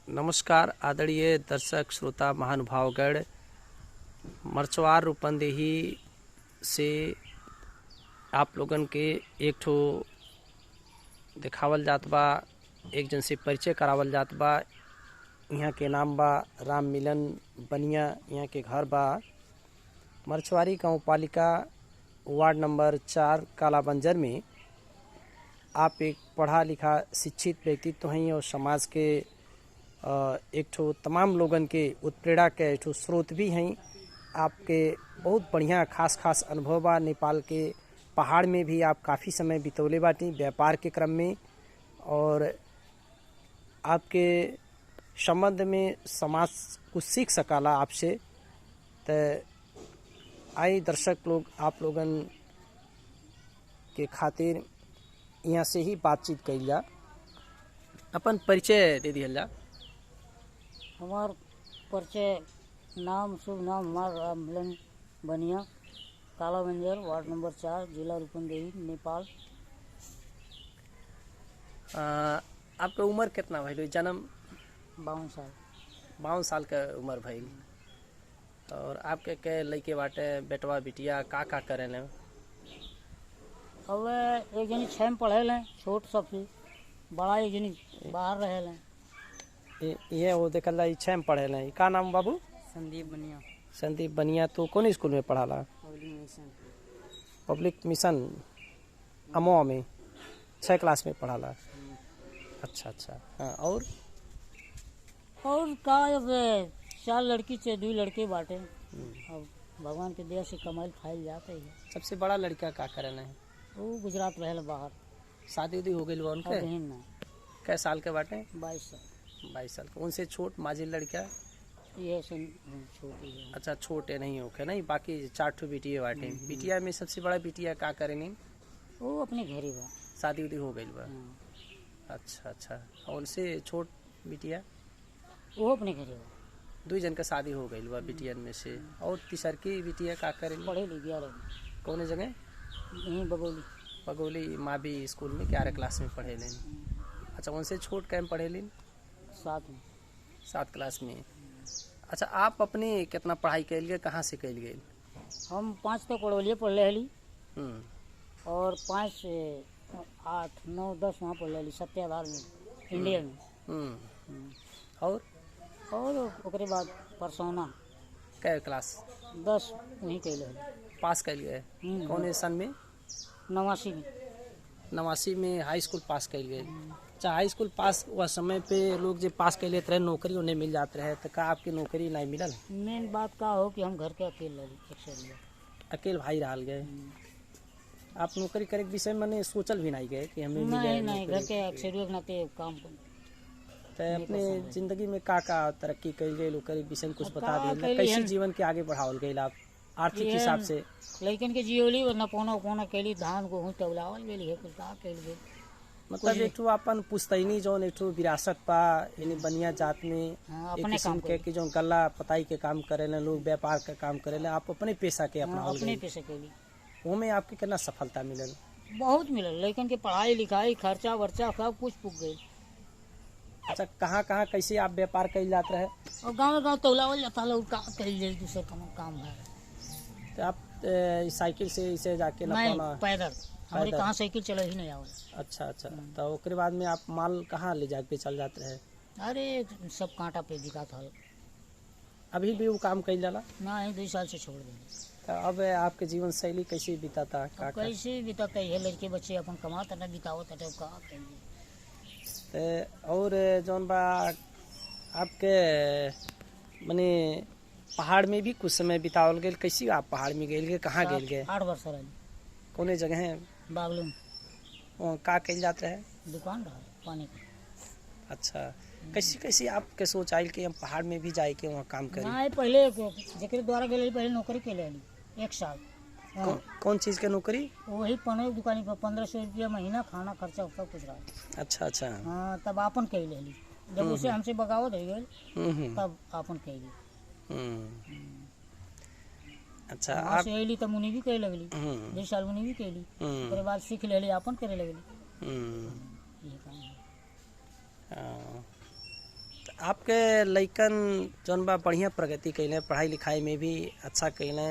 नमस्कार आदरणीय दर्शक श्रोता महानुभावगण। मरचवार रूपंदेही से आप लोगन के एक ठो दिखावल जात बा, एक जन से परिचय करावल जात बा। यहाँ के नाम बा राम मिलन बनिया। यहाँ के घर बा मरचवारी गाँव पालिका वार्ड नंबर 4 कालाबंजर में। आप एक पढ़ा लिखा शिक्षित व्यक्तित्व हैं और समाज के एक ठो तमाम लोगन के उत्प्रेरणा के एक ठो स्रोत भी हैं। आपके बहुत बढ़िया खास अनुभव बा। नेपाल के पहाड़ में भी आप काफ़ी समय बितौले बाटी व्यापार के क्रम में, और आपके संबंध में समाज कुछ सीख सकाला आपसे। तो आई दर्शक लोग आप लोगन के खातिर यहाँ से ही बातचीत कइल जा। अपन परिचय दे दिया जा। हमार परिचय नाम शुभ नाम हमार राम मिलन बनिया, कालाबंजर वार्ड नंबर 4 जिला रूपंदेही नेपाल। आपका उम्र कितना भइल? जन्म 52 साल। 52 साल का उम्र भइल। और आपके के लइके बाटे बेटवा बिटिया का करेले? अब एक जनी 6 में पढ़े हैं, छोट सबसे बड़ा एक जनी बाहर रहे हैं। ये वो देखल ला 6 में पढ़े हैं। का नाम बाबू? संदीप बनिया। संदीप बनिया। तो कौन स्कूल में पढ़ाला? पब्लिक मिशन अमोआ में 6 क्लास में पढ़ाला। अच्छा। हाँ, और का अब 4 लड़की से 2 लड़के बाटे। अब भगवान के दया से कमाइल खाइल जाते है। सबसे बड़ा लड़का का करना है? वो गुजरात रहे बाहर। शादी उदी हो गई उनके? कै साल के बाटे? 22 साल। 22 साल का। उनसे छोट माझी लड़का? ये छोटी है। अच्छा, छोटे नहीं होके नहीं, बाकी 4 ठो बिटिया बाटे। बिटिया में सबसे बड़ा बिटिया का करेनी? वो अपने घर ही बा। शादी उदी हो गई बा? अच्छा। और उनसे छोट बिटिया? वो अपने घर ही बा। 2 जन का शादी हो गई बा बिटियन में से। और तीसर की बिटिया का करेनी? पढ़े लिख 11। कौन जगह? यहीं बगोली माँ भी स्कूल में 11 क्लास में पढ़े लें। अच्छा, उनसे छोट कैम पढ़े लें? 7 क्लास में। अच्छा, आप अपने कितना पढ़ाई कैल गए, कहाँ से कैल गए? हम 5 तक पढ़लिए पढ़ ली, और 5 से 8 9 10 वहाँ पढ़ ली सत्याधार में इंडिया में। और ओकरे बाद परसौना कै क्लास? 10 वहीं कैल पास कैल गए। कौन सन में? 89 में हाई स्कूल पास कैल गए। अच्छा, हाई स्कूल पास वह समय पे लोग जो पास कर लेते रहे नौकरी उन्हें मिल जाते रहे, तो का आपकी नौकरी नहीं मिलल? मेन बात का हो कि हम घर के अकेले भाई रह गए। आप नौकरी करे के विषय में सोचल भी नहीं गए कि हमें नहीं घर के अक्सर नाते काम तो अपने जिंदगी में का तरक्की कैल गए नौकरी विषय में कुछ बता दिए? कैसे जीवन के आगे बढ़ावल गए आप आर्थिक हिसाब से? लड़कन के जियोली न पौना कैली, धान गेहूँ तौलावल गेली है, कुछ का कैल गए। मतलब एक ठो अपन पुस्तैनी जो एक ठो विरासत पा यानी बनिया जात में एक किस्म के कि जो गला पताई के काम करेले लोग, व्यापार का काम करेले, आप अपने पेशा के अपने पेशा के लिए वो में आपके कितना सफलता मिलल? बहुत मिलल। लड़कन के पढ़ाई लिखाई खर्चा वर्चा सब कुछ पुग गए। अच्छा, कहाँ कैसे आप व्यापार कैल जाते रहे? और गाँव तौलावल जाता है, का कैल जाए दूसरे काम है। तो आप साइकिल से इसे जाके नहीं, पैदल। हमारे कहाँ साइकिल चला ही नहीं आवल। अच्छा। तो उसके बाद में आप माल कहाँ ले जाके चल जाते रहे? अरे सब कांटा पे बिका था। अभी भी वो काम कैल जाला? नहीं, 2 साल से छोड़ दिए। तो अब आपके जीवन शैली कैसे बीताता? कैसे बीताता है? लड़के बच्चे अपन कमाता ना बितावत है का करिए। और जौन बा आपके मने पहाड़ में भी कुछ समय बितावल गए। कैसे आप पहाड़ में गए? कहाँ गए? 8 वर्ष रहे। कौन जगह है? बागलून। का कैल जाते रहे? दुकान रहा पानी का। अच्छा, कैसे आपके सोच आयल कि हम पहाड़ में भी जाए के वहाँ काम करें? नहीं, पहले जेकरे द्वारा गए पहले नौकरी के लिए 1 साल। कौन चीज़ के नौकरी? वही पनोई दुकानी पर 1500 रुपया महीना, खाना खर्चा सब कुछ रहा। अच्छा। हाँ, तब आपन कह ले। जब उसे हमसे बगावत हो गई तब आपन कह ली। अच्छा, आप से अली तब मुनि भी कहे लगली। 2 साल मुनि भी कहली, उसके बाद सीख ले आपन करे लगली। ये काम है। आपके लइकन जौन बा बढ़िया प्रगति कैले, पढ़ाई लिखाई में भी अच्छा कैले,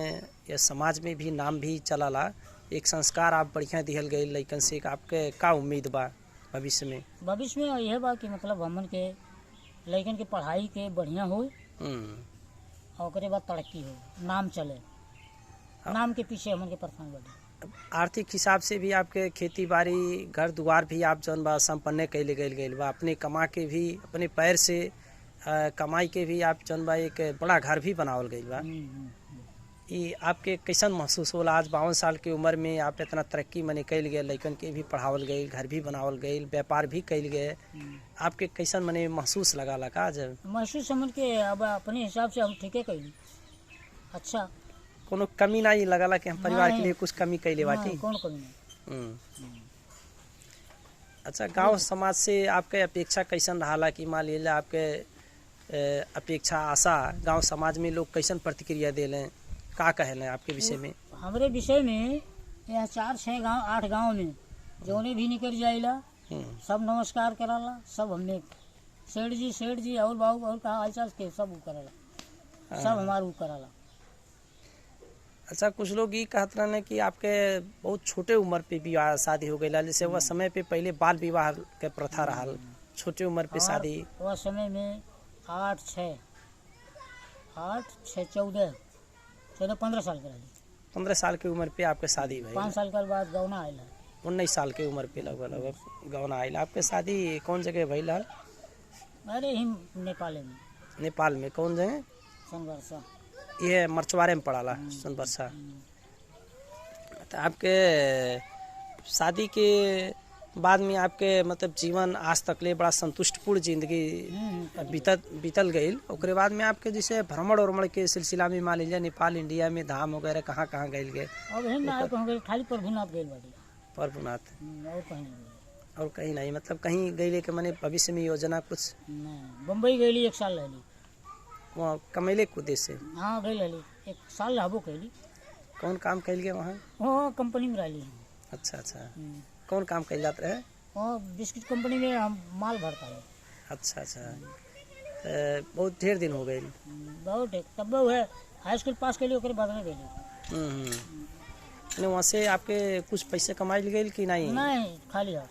या समाज में भी नाम भी चलाला, एक संस्कार आप बढ़िया दिहल गए लइकन से। आपके का उम्मीद बा भविष्य में? भविष्य में यह बा कि मतलब हमन के लइकन के पढ़ाई के बढ़िया हो और ओकरे बाद तरक्की हो, नाम चले, नाम के पीछे हमन के परेशान बढ़े। आर्थिक हिसाब से भी आपके खेती बाड़ी घर दुआर भी आप जौन बा संपन्न कैले गए बा, अपने कमा के भी अपने पैर से कमाई के भी आप जौन बा एक बड़ा घर भी बनावल गई बा। ये आपके कैसन महसूस होला? आज 52 साल की उम्र में आप इतना तरक्की मने कैल गए, लइकन के भी पढ़ावल गई, घर भी बनावल गई, व्यापार भी कैल गए, आपके कैसन मने महसूस लगा का? जब महसूस समझ के अब अपने हिसाब से हम ठीके कैली। अच्छा, कोनो कमी नहीं लगला कि हम परिवार के लिए कुछ कमी कैले बाटी? कौन कमी नहीं। अच्छा, गांव समाज से आपके अपेक्षा कैसन रहा कि मान लीजिए आपके अपेक्षा आशा गांव समाज में लोग कैसन प्रतिक्रिया देलें, का कहले आपके विषय में? हमारे विषय में यहाँ 4-6 गांव 8 गांव में जौने भी निकल जाइला सब नमस्कार कराला, सब हमने सेठ जी और बाबू और कहा हालचाल के सब ऊ कराला, सब हमारा ऊ कराला। अच्छा, कुछ लोग ये कहते रहे कि आपके बहुत छोटे उम्र पे विवाह शादी हो गई, जैसे वह समय पे पहले बाल विवाह के प्रथा रहा, छोटे उम्र पे शादी। वह समय में 8-6 14 साल के रही। 15 साल की उम्र पे आपके शादी भई। 5 साल के बाद गौना आयल। 19 साल की उम्र पे लगभग गौना आयल। आपके शादी कौन जगह भइल? अरे ही नेपाल में। नेपाल में कौन जगह? सोनबरसा। ये मरचवारे में पड़ाला सोनबरसा। तो आपके शादी के बाद में आपके मतलब जीवन आज तक ले बड़ा संतुष्टपूर्ण जिंदगी बीतल गई। ओकरे बाद में आपके जैसे भ्रमण उर्मण के सिलसिला में मान लीजिए नेपाल इंडिया में धाम वगैरह कहाँ कहाँ गए? अब हम ना कहूँ खाली प्रभुनाथ गए बाड़ी। प्रभुनाथ और कहीं नहीं। और कहीं नहीं? मतलब कहीं गए के मैंने भविष्य में योजना कुछ नहीं? बम्बई गई 1 साल रहली वहाँ कमेले को देश से। हाँ गई रहली 1 साल रहबो कैली। कौन काम कैल गए वहाँ? हाँ कंपनी में रहली। अच्छा अच्छा, कौन काम कैल जाते रहे? हाँ बिस्किट कंपनी में हम माल भरता है। अच्छा अच्छा, बहुत ढेर दिन हो गए। बहुत तब है हाई स्कूल पास कैली ओकरे बाद में गई। वहाँ से आपके कुछ पैसे कमाई गए कि नहीं? नहीं, खाली है।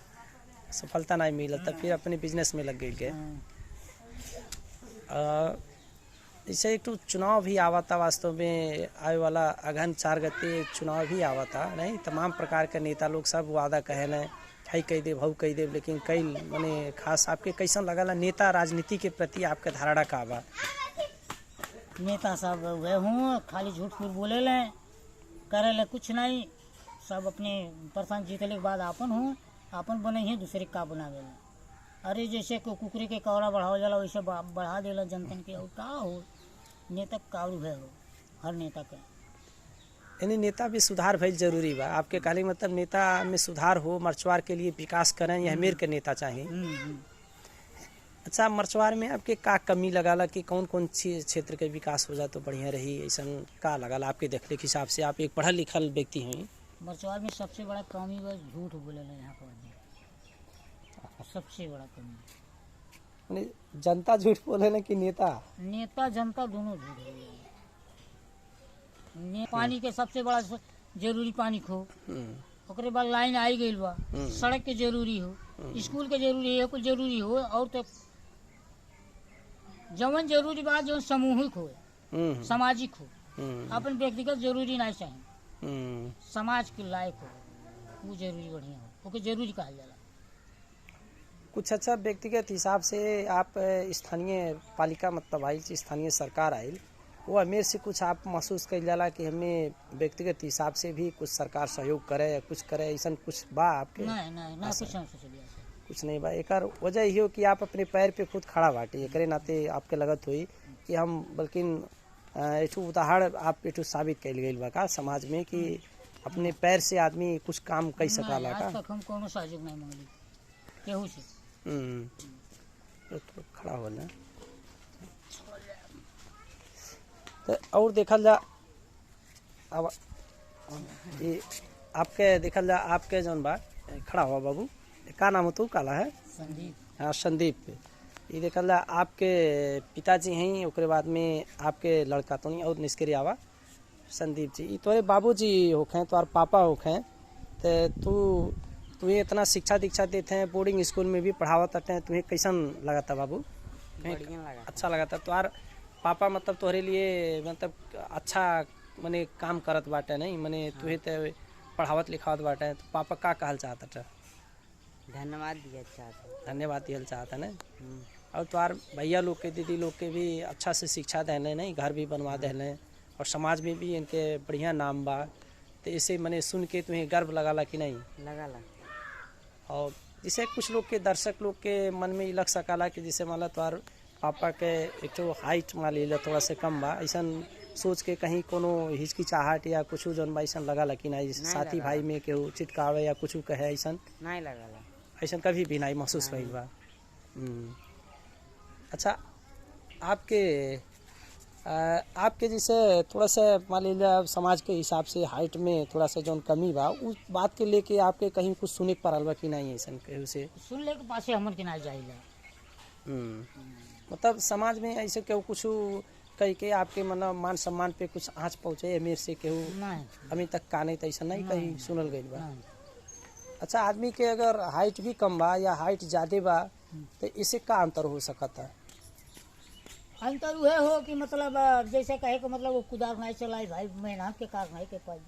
सफलता नहीं मिला तब फिर अपने बिजनेस में लग गए। जैसे एक तो चुनाव भी आवा था, वास्तव में आए वाला अगहन 4 गते चुनाव भी आवा था नहीं? तमाम प्रकार के नेता लोग सब वादा कहे न है कह दे भाव कह दे, लेकिन कई मैंने खास आपके कैसन लगला नेता राजनीति के प्रति आपके धारणा का बा? नेता सब वह हूँ खाली झूठ फूट बोले लें, करे ले कुछ नहीं, सब अपने परसों जीतने के बाद आपन हूँ आपन बने ही दूसरे का बना देला। अरे जैसे कुकरी के कौड़ा बढ़ाओ जाला वैसे बढ़ा देला जनतन के। और का हो नेता कारू है हो हर नेता के। यानी नेता भी सुधार भइल जरूरी बा आपके कहले मतलब नेता में सुधार हो, मरचवार के लिए विकास करें, यह मेर के नेता चाहिए। अच्छा, मरचवार में आपके का कमी लगाला कि कौन कौन क्षेत्र के विकास हो जाए तो बढ़िया रही, ऐसा का लगाला आपके देखने के हिसाब से? आप एक पढ़ल लिखल व्यक्ति हैं। मरचवार में सबसे बड़ा कमी बस झूठ बोले यहाँ पर, सबसे बड़ा कमी। जनता झूठ बोले ना कि नेता जनता दोनों झूठ बोले। पानी के सबसे बड़ा जरूरी पानी खो, ओकरे बाद लाइन आई गई बा, सड़क के जरूरी हो, स्कूल के जरूरी है, कुछ जरूरी हो, और तो जवन जरूरी बात जो सामूहिक हो, सामाजिक हो, अपन व्यक्तिगत जरूरी नहीं चाहिए, समाज के लायक हो, वो जरूरी बढ़िया हो, ओके जरूरी कहा जाला। कुछ अच्छा व्यक्तिगत हिसाब से आप स्थानीय पालिका मतलब आई स्थानीय सरकार आई वो मेरे से कुछ आप महसूस कर जाला कि हमें व्यक्तिगत हिसाब से भी कुछ सरकार सहयोग करे या कुछ करे, ऐसा कुछ बा आपके? नहीं नहीं ना, कुछ नहीं बा। एक वजह ये हो कि आप अपने पैर पे खुद खड़ा बाटे, एक नाते आपके लगत हुई कि हम बल्कि एक उदाहरण आप एक साबित कैल गई बा का समाज में कि अपने पैर से आदमी कुछ काम कर सकाला का? आज तक हम कोनो सहयोग नहीं मांगली केहू से। तो खड़ा होना तो और देखल जा अब ये आपके देखल जा आपके जौन बा खड़ा हुआ बाबू का नाम हो तू काला है? संदीप। हाँ संदीप। ये देखल जा आपके पिताजी हैं, ओकरे बाद में आपके लड़का तो नहीं और निष्क्रिय आवा संदीप जी, ये तोरे बाबूजी होखें, तोर पापा होखें। तो तुम्हें इतना शिक्षा दीक्षा देते हैं, बोर्डिंग स्कूल में भी पढ़ावत हटे, तुम्हें कैसन लगा था बाबू? बढ़िया लगा। अच्छा लगा था। तुम्हार पापा मतलब तोहरे लिए मतलब अच्छा मने काम करत बाटे नहीं, मने तुहे ते पढ़ावत लिखावत बाटे, तो पापा का कहल चाहता था? धन्यवाद दिया चाहता। धन्यवाद दियल चाहता ना। और तुम्हार भैया लोग के, दीदी लोग के भी अच्छा से शिक्षा देने नहीं, घर भी बनवा देने, और समाज में भी इनके बढ़िया नाम बा। तो इसे मैंने सुन के तुम्हें गर्व लगाला कि नहीं? लगा। और जिसे कुछ लोग के, दर्शक लोग के मन में ये लग सकाला कि जैसे मान लो तुम्हार पापा के एक तो हाइट मान लीजिए थोड़ा से कम बा, ऐसा सोच के कहीं कोनो हिचकिचाहट या कुछ जौन बा ऐसा लगा कि नहीं, साथी भाई में केहू चिटकावे या कुछ कहे, ऐसा नहीं लगा। ऐसा कभी भी नहीं महसूस भइल बा? अच्छा, आपके जैसे थोड़ा सा मान लीजिए समाज के हिसाब से हाइट में थोड़ा सा जौन कमी बा, उस बात के लेके आपके कहीं कुछ सुने के पड़ल बा कि नहीं? ऐसा केहू से सुन ले के पासे हमन के ना जाइला। मतलब समाज में ऐसे केहू कुछ कह के आपके मतलब मान सम्मान पे कुछ आँच पहुँचे मेरे से केहू नहीं अभी तक का नहीं, ऐसा नहीं कहीं सुनल गई बा? नहीं। अच्छा, आदमी के अगर हाइट भी कम बा या हाइट ज्यादा बा, तो इससे का अंतर हो सकता है? अंतर वह हो कि मतलब जैसे कहे कि मतलब वो कुदार नहीं चलाए भाई, मेहनत के कार नहीं के पाई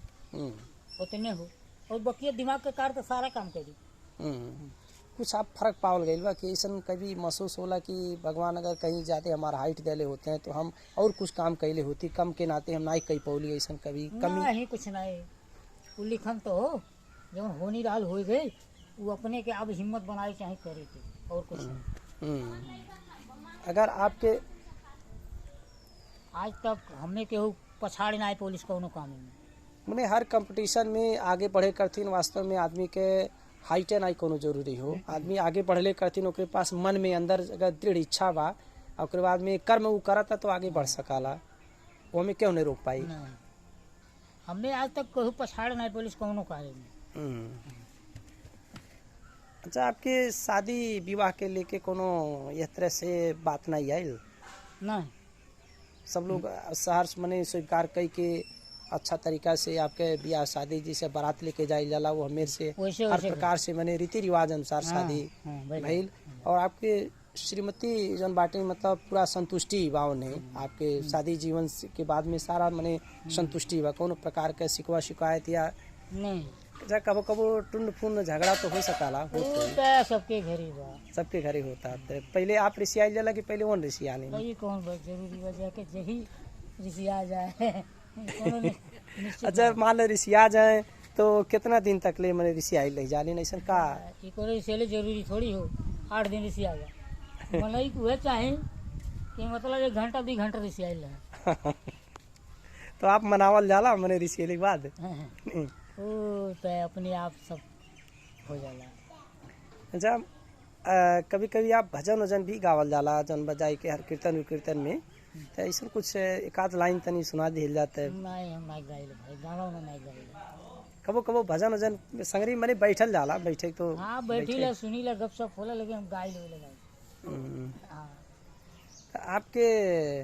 उतने हो, और बकिया दिमाग के कार तो सारा काम करी। कुछ आप फर्क पावल गई बा कि ऐसा कभी महसूस होला कि भगवान अगर कहीं जाते हमारा हाइट देले होते हैं तो हम और कुछ काम कैले होती, कम के नाते हम नहीं कही पौली, ऐसा कभी कमी? नहीं, कुछ नहीं। वो लिखन तो हो जो होनी रहल हो गई, वो अपने के अब हिम्मत बनाए चाहे करे थे, और कुछ नहीं। अगर आपके आज तक हमने केहू पछाड़ी ना पुलिस कोनो काम में। मैंने हर कंपटीशन में आगे बढ़े करतीन, वास्तव में आदमी के हाइटे नहीं कोनो जरूरी हो, आदमी आगे बढ़ले करतीन, ओकरे पास मन में अंदर अगर दृढ़ इच्छा बा, और बाद में कर्म वो करता तो आगे बढ़ सकाला, वो हमें क्यों नहीं रोक पाई? नहीं, हमने आज तक केहू पछाड़ नहीं पुलिस कोनो कार्य में। अच्छा, आपके शादी विवाह के लेके कोनो इस तरह से बात नहीं आई? नहीं, सब लोग सहर्ष मने स्वीकार कई के अच्छा तरीका से आपके ब्याह शादी जिसे बारात लेके जाइल जाला, वो हमें से हर प्रकार से मने रीति रिवाज अनुसार शादी भइल, और आपके श्रीमती जन बाटे मतलब पूरा संतुष्टि बा ने आपके शादी जीवन के बाद में सारा मने संतुष्टि बा, कोनो प्रकार के शिकवा शिकायत या नहीं? जा कबो कबो टुंड फुंड झगड़ा तो हो सकाला, सबके घर ही बा, सबके घर ही होता है। पहले आप ऋषिया जाला कि पहले वन ऋषिया नहीं? भाई कौन बात जरूरी वजह के जही ऋषिया जाए अच्छा, मान लो ऋषिया जाए तो कितना दिन तक ले मैंने ऋषिया ले जाली नहीं सन का? इसे जरूरी थोड़ी हो 8 दिन ऋषिया जा मलाई को चाहे कि मतलब 1 घंटा 2 घंटा ऋषिया ले तो आप मनावल जाला मैंने ऋषिया के बाद? ओ तो अपने आप सब हो जाला। अच्छा, कभी कभी आप भजन वजन भी गावल जाला जन बजाई के हर कीर्तन विकीर्तन में, तो ऐसा कुछ एक आध लाइन तनी सुना दिल जाता है? नहीं, हम नहीं गाइले भाई, गाना में नहीं गाइले। कबो कबो भजन वजन संगरी मने बैठल जाला, बैठे तो हाँ बैठी ला सुनी ला गपशप होला, लेकिन हम गाइले आपके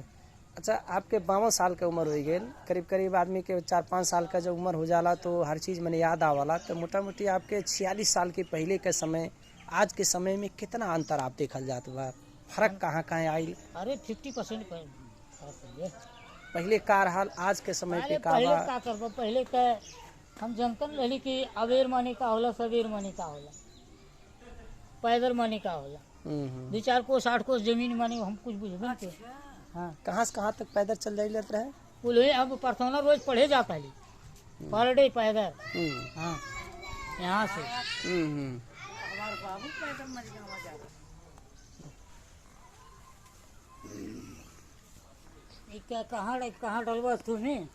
अच्छा, आपके 52 साल का उम्र हो गई, करीब करीब आदमी के 4-5 साल का जब उम्र हो जाला तो हर चीज़ मैंने याद आवाला, तो मोटा मोटी आपके 46 साल के पहले के समय आज के समय में कितना अंतर आप देखल जात बा? फर्क कहाँ कहाँ आई? अरे 50% पहले का हाल आज के समय पे का पहले बा? का करबो, पहले का हम जनतन रही कि अवेर माने का होला, सवेर माने का होला, पैदल माने का होला, 2-4 कोस 8 कोस जमीन माने हम कुछ बुझबे के। हाँ, कहाँ से कहाँ तक पैदल चल जाइल रहे? बोले अब परसोना रोज पढ़े जाता है पर डे पैदल। हाँ, यहाँ से हमारे बाबू पैदल मर गया। कहाँ डलवा तूने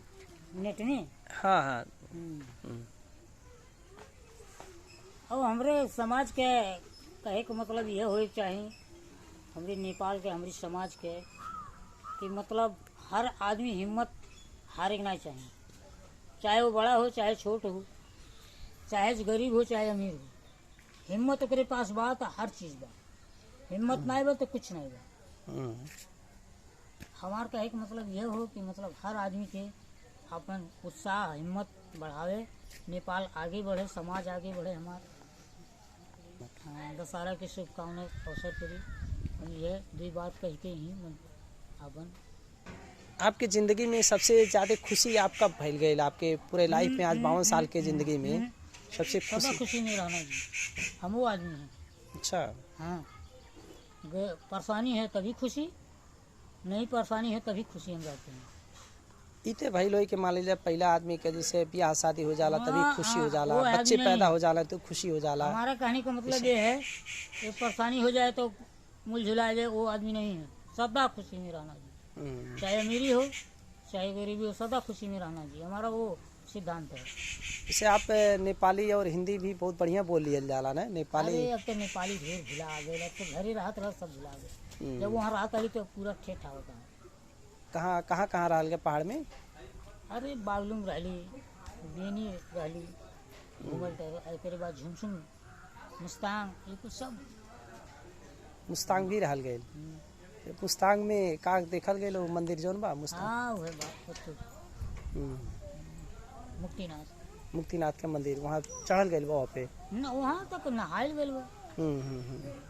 नेट में? हाँ हाँ। अब हमरे समाज के कहे का मतलब यह हो चाहे हमारे नेपाल के हमारी समाज के कि मतलब हर आदमी हिम्मत हारे ना चाहिए, चाहे वो बड़ा हो चाहे छोट हो, चाहे गरीब हो चाहे अमीर हो, हिम्मत ओकरे पास बा तो हर चीज़ बा। हिम्मत नहीं बा तो कुछ नहीं बा। हम्म, हमार कहे के मतलब ये हो कि मतलब हर आदमी के अपन उत्साह हिम्मत बढ़ावे, नेपाल आगे बढ़े, समाज आगे बढ़े हमार। दशहरा की शुभकामनाएं अवसर करी हम ये दुई बात कह के ही मन अपन आपकी ज़िंदगी में सबसे ज़्यादा खुशी आप कब फैल गई आपके पूरे लाइफ में? आज 52 साल के ज़िंदगी में सबसे सदा खुशी? खुशी में रहना जी, हम वो आदमी हैं। अच्छा, हाँ, परेशानी है तभी खुशी, नहीं परेशानी है तभी खुशी हम रहते हैं। इते भाई लोग के मान लीजिए पहला आदमी के जैसे ब्याह शादी हो जाला तभी हाँ, खुशी हो हाँ, जाला, वो आदमी बच्चे नहीं। पैदा हो जाला तो खुशी हो जाला। हमारा कहने का मतलब ये है कि परेशानी हो जाए तो मुल झुला जाए, वो आदमी नहीं है। सदा खुशी में रहना जी, चाहे अमीरी हो चाहे गरीबी हो, सदा खुशी में रहना जी, हमारा वो सिद्धांत है। जैसे आप नेपाली और हिंदी भी बहुत बढ़िया बोल लिया जाला ना? नेपाली अरे अब तो नेपाली ढेर भुला आ गए, अब तो घर ही रहत रह सब भुला गए। जब वहाँ रात आई तो पूरा ठेठा होता है। कहाँ रह गए पहाड़ में? अरे बागलुम रहली, बेनी रहली, घूमल एक बाद झुमझुम मुस्तांग ये कुछ सब। मुस्तांग भी रहल गए? मुस्तांग में का देखल गए वो मंदिर जौन बा मुस्तांग? हाँ वह बात तो हम्म, मुक्तिनाथ, मुक्तिनाथ के मंदिर वहाँ चढ़ल गए वहाँ पे? न वहाँ तक नहायल गए बा। हम्म।